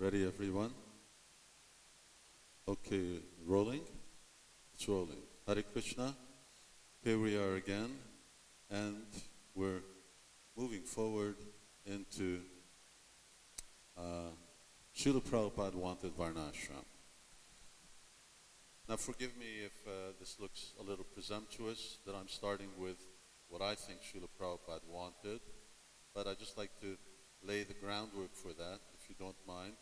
Ready, everyone? Okay, rolling? It's rolling. Hare Krishna. Here we are again, and we're moving forward into Srila Prabhupada wanted Varnasrama. Now forgive me if this looks a little presumptuous, that I'm starting with what I think Srila Prabhupada wanted, but I'd just like to lay the groundwork for that, if you don't mind.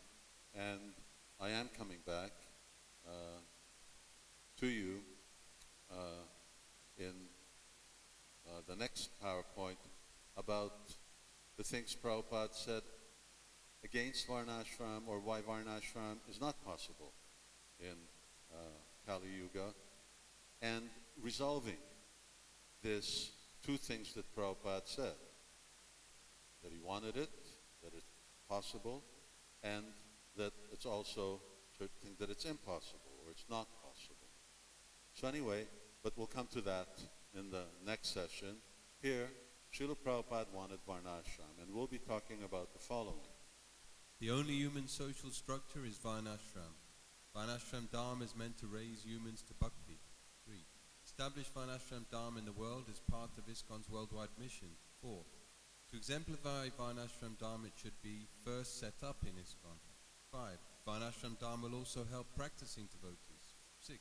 And I am coming back to you in the next PowerPoint about the things Prabhupada said against Varnashram, or why Varnashram is not possible in Kali Yuga, and resolving this two things that Prabhupada said, that he wanted it, that it's possible, and that it's also certain things that it's impossible or it's not possible. So anyway, but we'll come to that in the next session. Here, Srila Prabhupada wanted Varnashram, and we'll be talking about the following. The only human social structure is Varnashram. Varnashram Dharma is meant to raise humans to bhakti. 3. Establish Varnashram Dharma in the world as part of ISKCON's worldwide mission. 4. To exemplify Varnashram Dharma, it should be first set up in ISKCON. 5. Varnashram Dharma will also help practicing devotees. 6.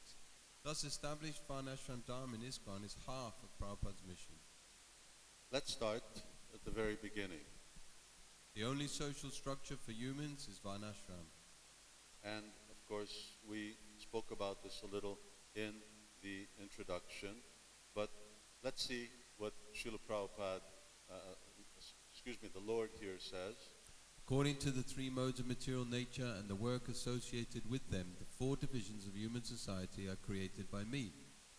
Thus established Varnashram Dharma in ISKCON is half of Prabhupada's mission. Let's start at the very beginning. The only social structure for humans is Varnashram. And of course, we spoke about this a little in the introduction, but let's see what Srila Prabhupada, the Lord here says. According to the three modes of material nature and the work associated with them, the four divisions of human society are created by me.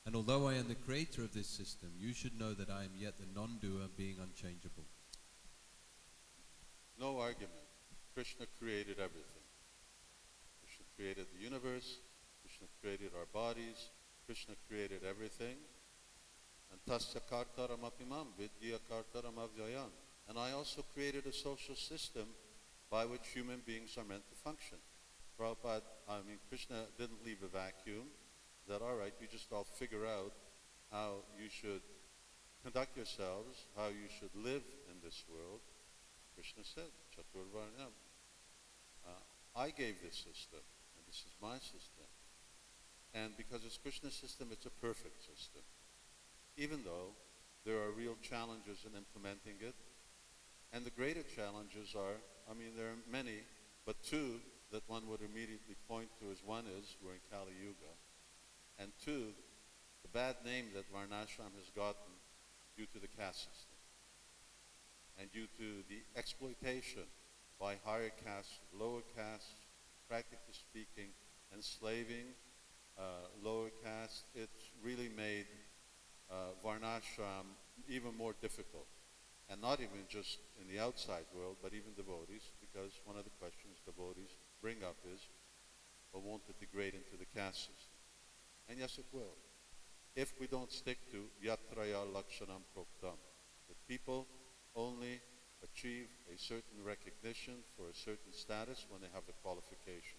And although I am the creator of this system, you should know that I am yet the non-doer, being unchangeable. No argument. Krishna created everything. Krishna created the universe. Krishna created our bodies. Krishna created everything. And tasya kartaram apimam vidya kartaram avyayam. And I also created a social system by which human beings are meant to function. Krishna didn't leave a vacuum, that all right, you just all figure out how you should conduct yourselves, how you should live in this world. Krishna said, Chaturvarnyam. I gave this system, and this is my system. And because it's Krishna's system, it's a perfect system. Even though there are real challenges in implementing it, and the greater challenges are, there are many, but two that one would immediately point to is, one is, we're in Kali Yuga, and two, the bad name that Varnashram has gotten due to the caste system, and due to the exploitation by higher castes, lower castes, practically speaking, enslaving lower castes. It's really made Varnashram even more difficult. And not even just in the outside world, but even devotees, because one of the questions devotees bring up is, well, won't it degrade into the caste system? And yes, it will. If we don't stick to yatraya lakshanam proktam, that people only achieve a certain recognition for a certain status when they have the qualification.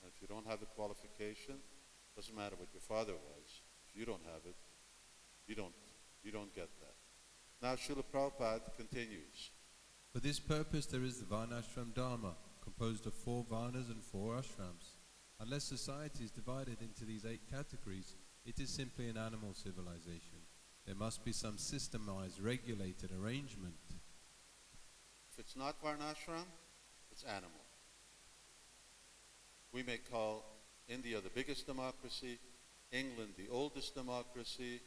And if you don't have the qualification, it doesn't matter what your father was. If you don't have it, you don't get that. Now Srila Prabhupada continues. For this purpose there is the Varnashram Dharma, composed of 4 Varnas and 4 ashrams. Unless society is divided into these 8 categories, it is simply an animal civilization. There must be some systemized, regulated arrangement. If it's not Varnashram, it's animal. We may call India the biggest democracy, England the oldest democracy,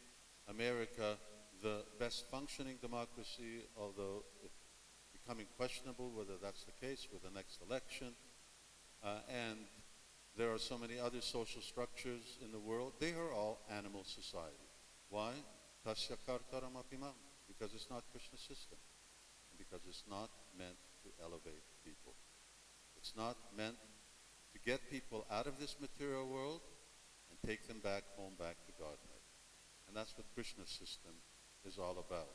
America the best functioning democracy, although it's becoming questionable whether that's the case with the next election. And there are so many other social structures in the world. They are all animal society. Why? Tasya kartaram apimam. Because it's not Krishna's system. And because it's not meant to elevate people. It's not meant to get people out of this material world and take them back home, back to Godhead. And that's what Krishna's system is all about.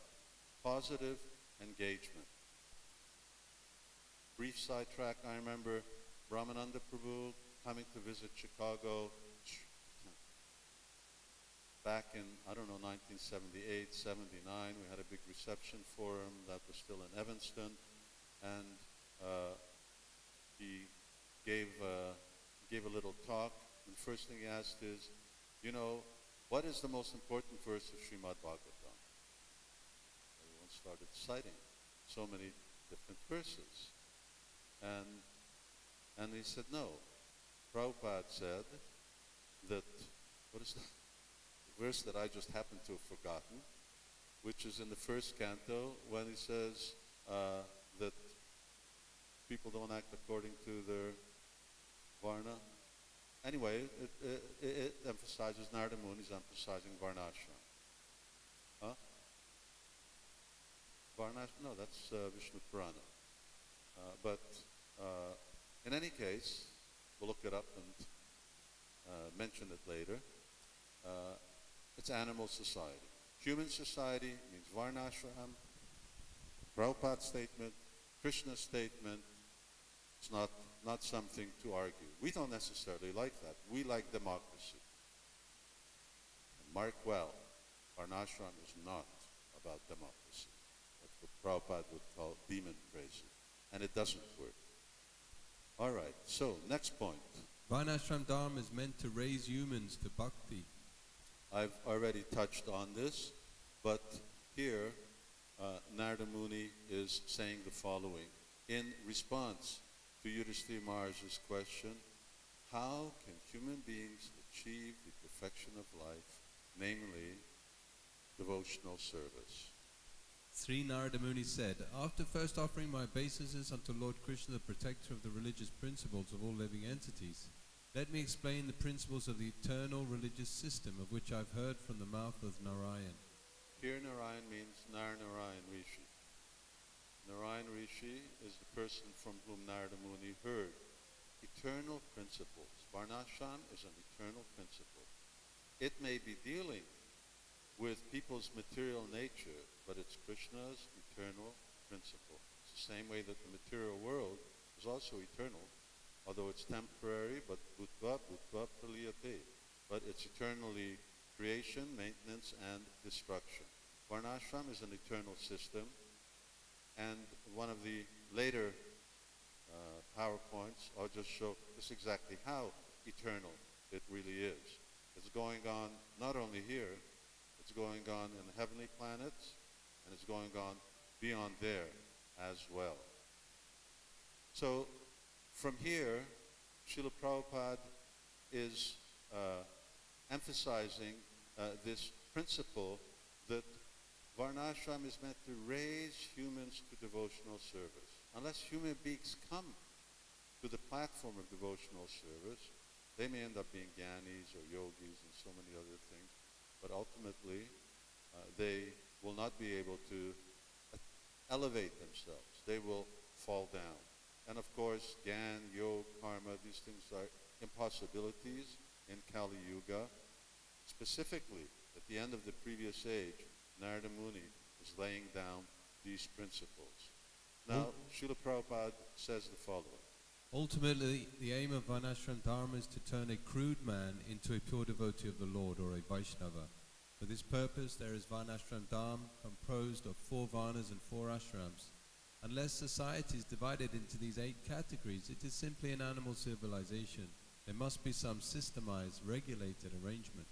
Positive engagement. Brief sidetrack, I remember Brahmananda Prabhu coming to visit Chicago back in, I don't know, 1978, 79. We had a big reception for him that was still in Evanston. And he gave a little talk. And the first thing he asked is, what is the most important verse of Srimad Bhagavatam? Everyone started citing so many different verses. And he said, no. Prabhupada said that, what is that? The verse that I just happened to have forgotten, which is in the first canto when he says that people don't act according to their Varna. Anyway, it emphasizes, Narada Muni is emphasizing Varnasrama. Huh? No, that's Vishnu Purana. But in any case, we'll look it up and mention it later. It's animal society. Human society means Varnashram. Prabhupada's statement, Krishna's statement, it's not something to argue. We don't necessarily like that. We like democracy. And mark well, Varnashram is not about democracy. That's what Prabhupada would call demon crazy. And it doesn't work. All right, so next point. Varnashram Dharma is meant to raise humans to bhakti. I've already touched on this, but here Narada Muni is saying the following. In response to Yudhishthira Maharaj's question, how can human beings achieve the perfection of life, namely devotional service? Sri Narada Muni said, after first offering my obeisances unto Lord Krishna, the protector of the religious principles of all living entities, let me explain the principles of the eternal religious system of which I've heard from the mouth of Narayan. Here Narayan means Narayan Rishi. Narayan Rishi is the person from whom Narada Muni heard. Eternal principles. Varnashram is an eternal principle. It may be dealing with people's material nature, but it's Krishna's eternal principle. It's the same way that the material world is also eternal, although it's temporary, but bhutva praliyate. But it's eternally creation, maintenance, and destruction. Varnashram is an eternal system, and one of the later PowerPoints, I'll just show just exactly how eternal it really is. It's going on not only here, it's going on in the heavenly planets, and it's going on beyond there as well. So from here, Srila Prabhupada is emphasizing this principle that Varnashram is meant to raise humans to devotional service. Unless human beings come to the platform of devotional service, they may end up being gyanis or yogis and so many other things, but ultimately they will not be able to elevate themselves. They will fall down. And of course, Gyan, Yoga, Karma, these things are impossibilities in Kali Yuga. Specifically, at the end of the previous age, Narada Muni is laying down these principles. Now, Srila Prabhupada says the following. Ultimately, the aim of Varnashram Dharma is to turn a crude man into a pure devotee of the Lord, or a Vaishnava. For this purpose, there is Varnashram Dharma, composed of 4 Varnas and 4 ashrams. Unless society is divided into these 8 categories, it is simply an animal civilization. There must be some systemized, regulated arrangement.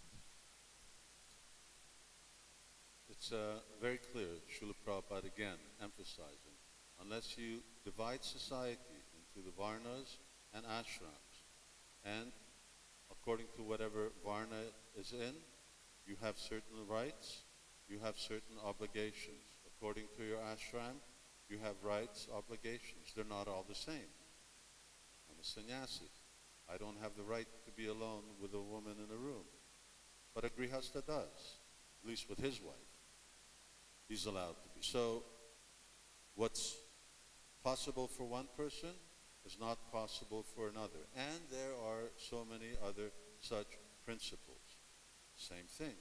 It's very clear, Srila Prabhupada again emphasizing, unless you divide society into the Varnas and ashrams, and according to whatever Varna is in, you have certain rights, you have certain obligations. According to your ashram, you have rights, obligations. They're not all the same. I'm a sannyasi. I don't have the right to be alone with a woman in a room. But a grihastha does, at least with his wife. He's allowed to be. So what's possible for one person is not possible for another. And there are so many other such principles. Same thing.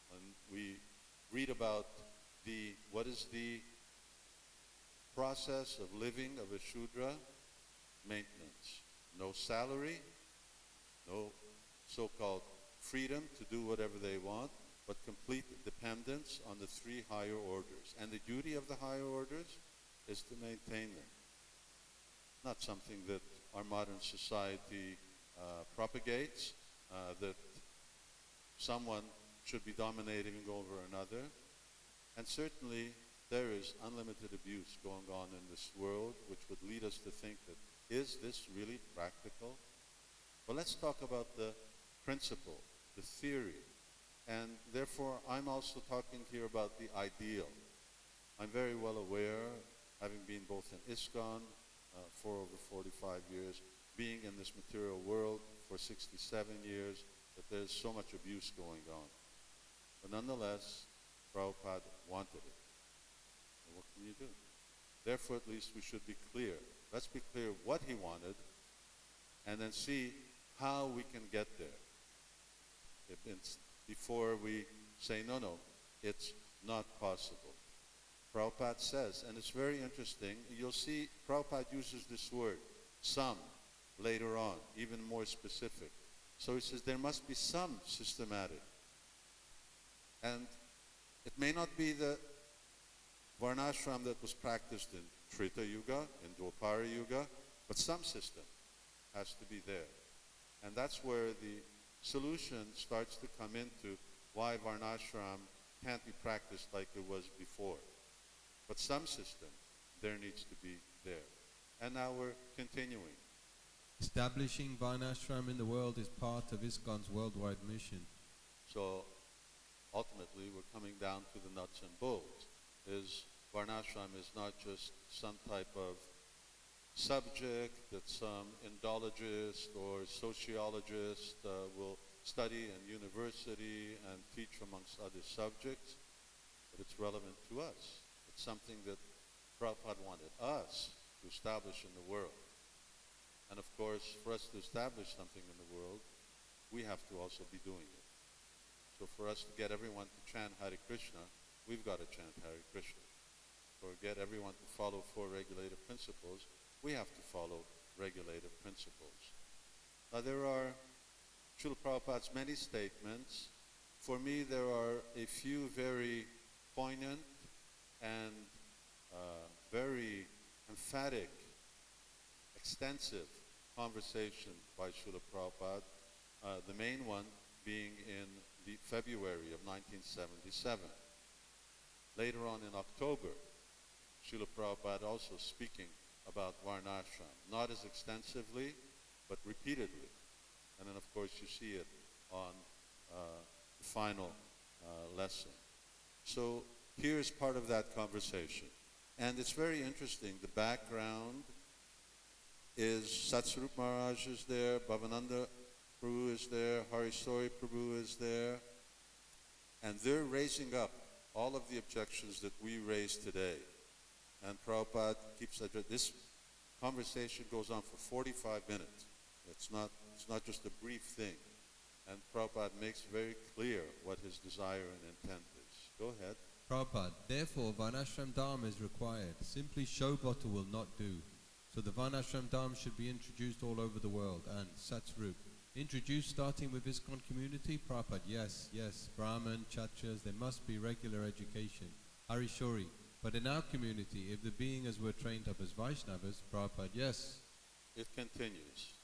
When we read about what is the process of living of a Shudra, maintenance. No salary, no so-called freedom to do whatever they want, but complete dependence on the three higher orders. And the duty of the higher orders is to maintain them. Not something that our modern society propagates, that someone should be dominating over another. And certainly there is unlimited abuse going on in this world, which would lead us to think that, is this really practical? Well, let's talk about the principle, the theory. And therefore, I'm also talking here about the ideal. I'm very well aware, having been both in ISKCON for over 45 years, being in this material world for 67 years, that there's so much abuse going on. But nonetheless, Prabhupada wanted it. And what can you do? Therefore, at least we should be clear. Let's be clear what he wanted, and then see how we can get there. Before we say, no, it's not possible. Prabhupada says, and it's very interesting, you'll see Prabhupada uses this word, some, later on, even more specific. So he says there must be some systematic. And it may not be the Varnashram that was practiced in Treta Yuga, in Dwapara Yuga, but some system has to be there. And that's where the solution starts to come into why Varnashram can't be practiced like it was before. But some system there needs to be there. And now we're continuing. Establishing Varnashram in the world is part of ISKCON's worldwide mission. So ultimately we're coming down to the nuts and bolts. Varnashram is not just some type of subject that some Indologist or sociologist will study in university and teach amongst other subjects, but it's relevant to us. It's something that Prabhupada wanted us to establish in the world. And of course, for us to establish something in the world, we have to also be doing it. So for us to get everyone to chant Hare Krishna, we've got to chant Hare Krishna. For get everyone to follow four regulative principles, we have to follow regulative principles. Now there are Srila Prabhupada's many statements. For me, there are a few very poignant and very emphatic, extensive conversation by Srila Prabhupada, the main one being in the February of 1977. Later on in October, Srila Prabhupada also speaking about Varnashram, not as extensively, but repeatedly. And then, of course, you see it on the final lesson. So here's part of that conversation. And it's very interesting. The background is Satsarup Maharaj is there, Bhavananda Prabhu is there, Harisori Prabhu is there, and they're raising up all of the objections that we raised today. And Prabhupada keeps this conversation goes on for 45 minutes. It's not just a brief thing. And Prabhupada makes very clear what his desire and intent is. Go ahead. Prabhupada, therefore Varnashram Dharma is required. Simply show bottle will not do. So the Varnashram Dharma should be introduced all over the world. And Satsvarup, introduced starting with ISKCON community? Prabhupada, yes. Brahman, Kshatriyas, there must be regular education. Harishori, but in our community, if the being as were trained up as Vaishnavas, Prabhupada, yes. It continues.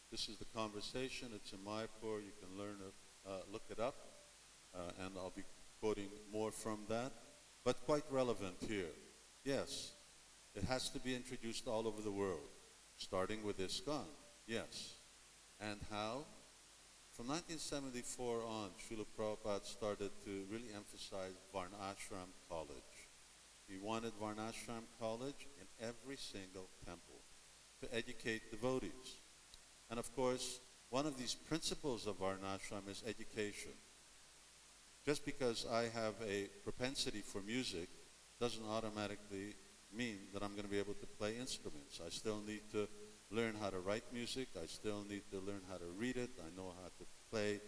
This is the conversation. It's in Mayapur. You can learn it, look it up, and I'll be quoting more from that. But quite relevant here. Yes, it has to be introduced all over the world, starting with ISKCON. Yes. And how? From 1974 on, Srila Prabhupada started to really emphasize Varnashram College. He wanted Varnashram College in every single temple to educate devotees. And of course, one of these principles of Varnashram is education. Just because I have a propensity for music doesn't automatically mean that I'm going to be able to play instruments. I still need to learn how to write music. I still need to learn how to read it. I know how to play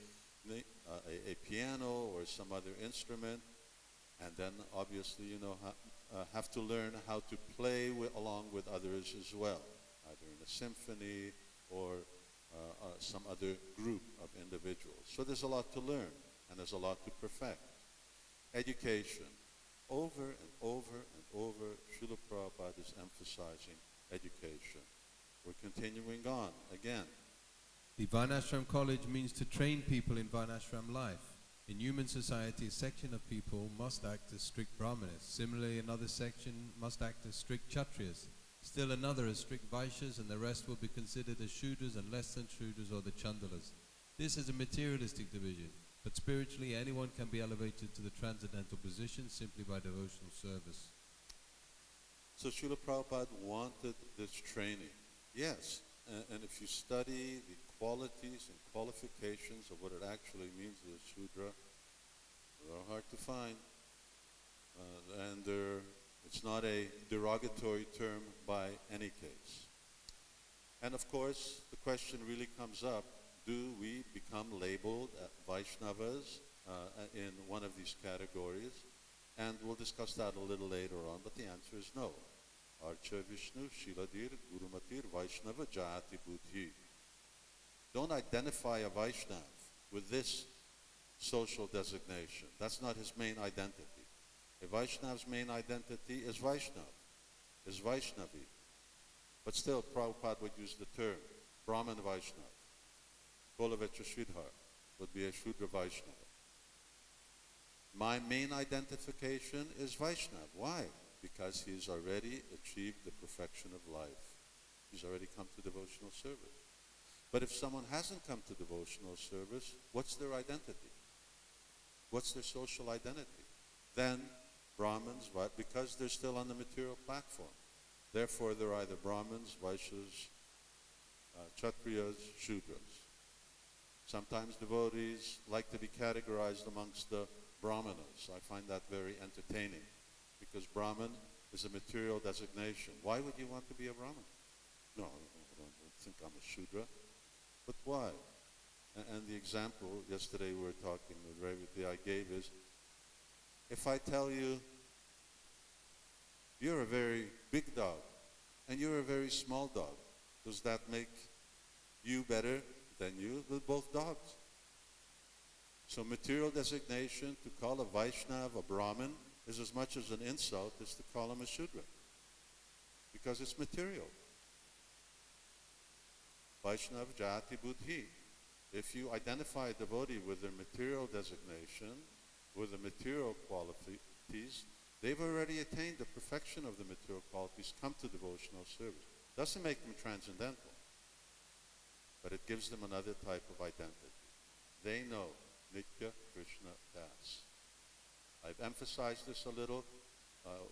a piano or some other instrument. And then obviously, have to learn how to play along with others as well. either in a symphony or some other group of individuals. So there's a lot to learn and there's a lot to perfect. Education. Over and over and over, Srila Prabhupada is emphasizing education. We're continuing on again. The Varnashram College means to train people in Varnashram life. In human society, a section of people must act as strict Brahmanas. Similarly, another section must act as strict Kshatriyas. Still another as strict Vaishyas, and the rest will be considered as Shudras and less than Shudras or the Chandalas. This is a materialistic division, but spiritually anyone can be elevated to the transcendental position simply by devotional service. So Srila Prabhupada wanted this training. Yes, and if you study the qualities and qualifications of what it actually means as a Shudra, they're hard to find. It's not a derogatory term by any case. And of course, the question really comes up, do we become labeled Vaishnavas in one of these categories? And we'll discuss that a little later on, but the answer is no. Archa Vishnu, Shiladir, Gurumatir, Vaishnava, Jayati Buddhi. Don't identify a Vaishnav with this social designation. That's not his main identity. A Vaishnav's main identity is Vaishnav, is Vaishnavi. But still, Prabhupada would use the term Brahman Vaishnav. Golavecha Shridhar would be a Shudra Vaishnava. My main identification is Vaishnav. Why? Because he's already achieved the perfection of life. He's already come to devotional service. But if someone hasn't come to devotional service, what's their identity? What's their social identity? Then Brahmins, because they're still on the material platform. Therefore, they're either Brahmins, Vaishyas, Kshatriyas, Shudras. Sometimes devotees like to be categorized amongst the Brahmanas. I find that very entertaining, because Brahman is a material designation. Why would you want to be a Brahman? No, I don't think I'm a Shudra. But why? And the example yesterday we were talking with Revati I gave is, if I tell you, you're a very big dog and you're a very small dog, does that make you better than you? We're both dogs. So material designation, to call a Vaishnava a Brahmin, is as much as an insult as to call him a Shudra, because it's material. Vaishnava Jati Buddhi. If you identify a devotee with their material designation, with the material qualities, they've already attained the perfection of the material qualities, come to devotional service. Doesn't make them transcendental, but it gives them another type of identity. They know Nitya Krishna Das. I've emphasized this a little.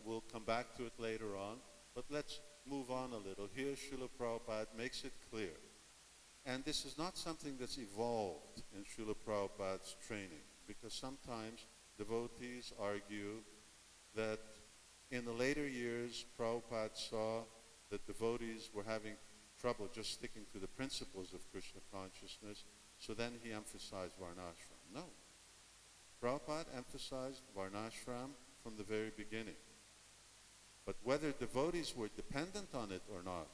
We'll come back to it later on, but let's move on a little. Here Srila Prabhupada makes it clear. And this is not something that's evolved in Srila Prabhupada's training, because sometimes devotees argue that in the later years, Prabhupada saw that devotees were having trouble just sticking to the principles of Krishna consciousness, so then he emphasized Varnashram. No. Prabhupada emphasized Varnashram from the very beginning. But whether devotees were dependent on it or not,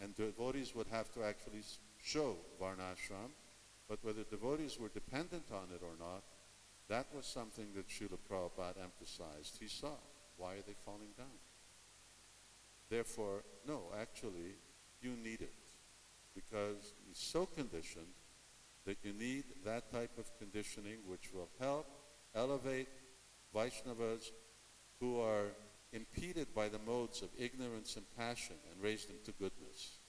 and devotees would have to actually show Varnashram, but whether devotees were dependent on it or not, that was something that Srila Prabhupada emphasized. He saw, why are they falling down? Therefore, no, actually, you need it, because he's so conditioned that you need that type of conditioning which will help elevate Vaishnavas who are impeded by the modes of ignorance and passion and raise them to goodness.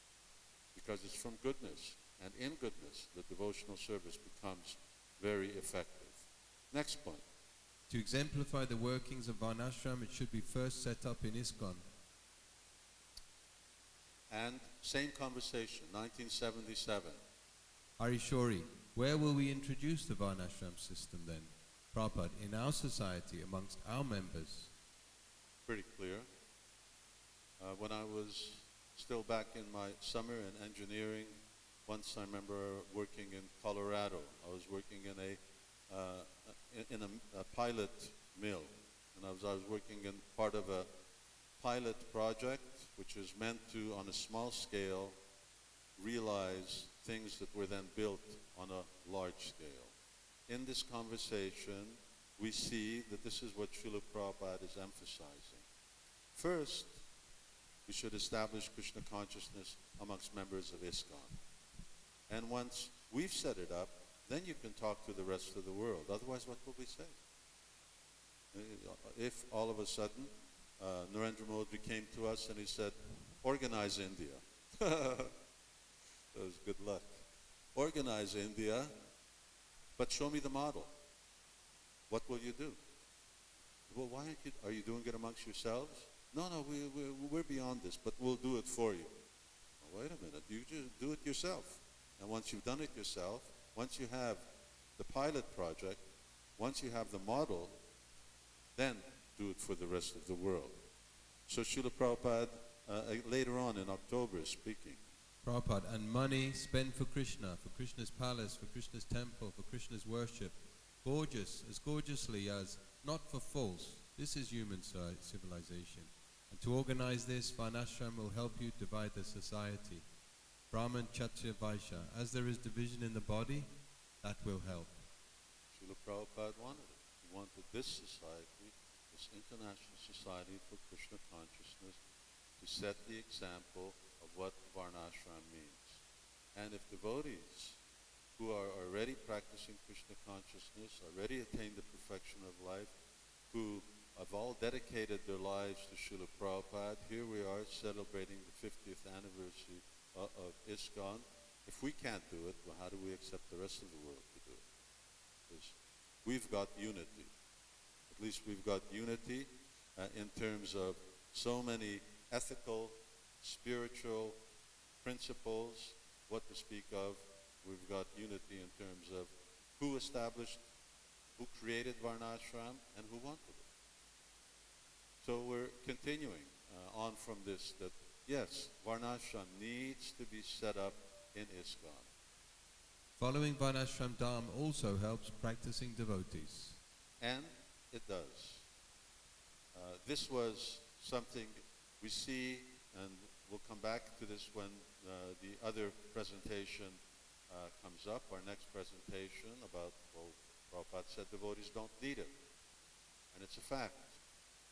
Because it's from goodness and in goodness that devotional service becomes very effective. Next point. To exemplify the workings of Varnashram, it should be first set up in ISKCON. And same conversation, 1977. Harishori, where will we introduce the Varnashram system then? Prabhupada, in our society, amongst our members. Pretty clear. When I was still back in my summer in engineering, once I remember working in Colorado. I was working in a pilot mill, and I was working in part of a pilot project which is meant to, on a small scale, realize things that were then built on a large scale. In this conversation, we see that this is what Srila Prabhupada is emphasizing. First, we should establish Krishna consciousness amongst members of ISKCON. And once we've set it up, then you can talk to the rest of the world. Otherwise, what will we say? If all of a sudden Narendra Modi came to us and he said, organize India. That was good luck. Organize India, but show me the model. What will you do? Well, why are you doing it amongst yourselves? No, we're beyond this, but we'll do it for you. Well, wait a minute, you just do it yourself. And once you've done it yourself, once you have the pilot project, once you have the model, then do it for the rest of the world. So Srila Prabhupada, later on in October, is speaking. Prabhupada, and money spent for Krishna, for Krishna's palace, for Krishna's temple, for Krishna's worship, gorgeously as not for false. This is human civilization. And to organize this, Varnasrama will help you divide the society. Brahman, Kshatriya, Vaishya. As there is division in the body, that will help. Srila Prabhupada wanted it. He wanted this society, this international society for Krishna consciousness, to set the example of what Varnasrama means. And if devotees who are already practicing Krishna consciousness, already attained the perfection of life, who have all dedicated their lives to Srila Prabhupada, here we are celebrating the 50th anniversary of ISKCON. If we can't do it, well, how do we accept the rest of the world to do it? Because we've got unity. At least we've got unity in terms of so many ethical, spiritual principles, what to speak of. We've got unity in terms of who established, who created Varnasrama, and who wanted it. So we're continuing on from this, that yes, Varnasrama needs to be set up in ISKCON. Following Varnasrama Dharma also helps practicing devotees. And it does. This was something we see, and we'll come back to this when the other presentation comes up, our next presentation about, well, Prabhupada said devotees don't need it. And it's a fact.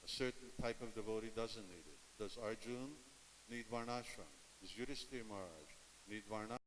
A certain type of devotee doesn't need it. Does Arjun need Varnasrama? Does Yudhishthira Maharaj need Varnasrama?